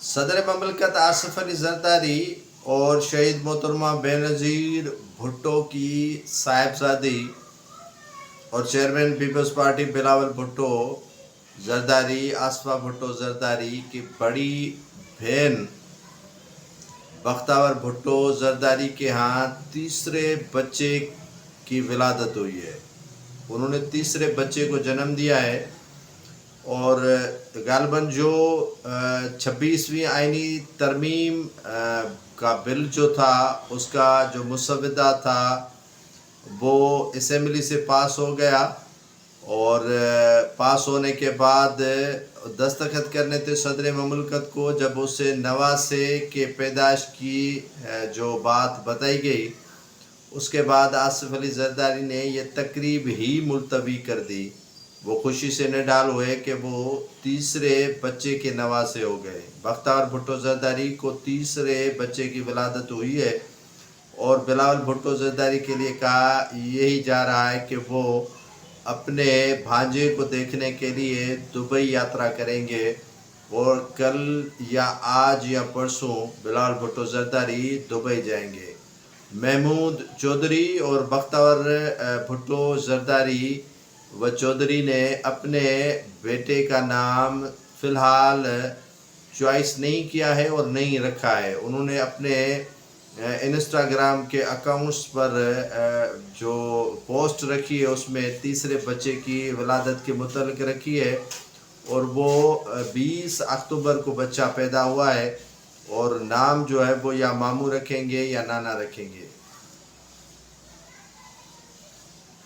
صدر مملکت آصف علی زرداری اور شہید محترمہ بینظیر بھٹو کی صاحبزادی اور چیئرمین پیپلز پارٹی بلاول بھٹو زرداری آصفہ بھٹو زرداری کی بڑی بہن بختیار بھٹو زرداری کے ہاں تیسرے بچے کی ولادت ہوئی ہے۔ انہوں نے تیسرے بچے کو جنم دیا ہے اور غالباً جو 26ویں آئینی ترمیم کا بل جو تھا اس کا جو مسودہ تھا وہ اسمبلی سے پاس ہو گیا اور پاس ہونے کے بعد دستخط کرنے تھے صدر مملکت کو جب اسے نواسے کے پیدائش کی جو بات بتائی گئی اس کے بعد آصف علی زرداری نے یہ تقریب ہی ملتوی کر دی۔ وہ خوشی سے نڈال ہوئے کہ وہ تیسرے بچے کے نواسے ہو گئے۔ بختیار بھٹو زرداری کو تیسرے بچے کی ولادت ہوئی ہے اور بلاول بھٹو زرداری کے لیے کہا یہی جا رہا ہے کہ وہ اپنے بھانجے کو دیکھنے کے لیے دبئی یاترا کریں گے اور کل یا آج یا پرسوں بلاول بھٹو زرداری دبئی جائیں گے۔ محمود چودھری اور بختیار بھٹو زرداری و چودھری نے اپنے بیٹے کا نام فی الحال چوائس نہیں کیا ہے اور نہیں رکھا ہے۔ انہوں نے اپنے انسٹاگرام کے اکاؤنٹس پر جو پوسٹ رکھی ہے اس میں تیسرے بچے کی ولادت کے متعلق رکھی ہے اور وہ 20 اکتوبر کو بچہ پیدا ہوا ہے اور نام جو ہے وہ یا ماموں رکھیں گے یا نانا رکھیں گے۔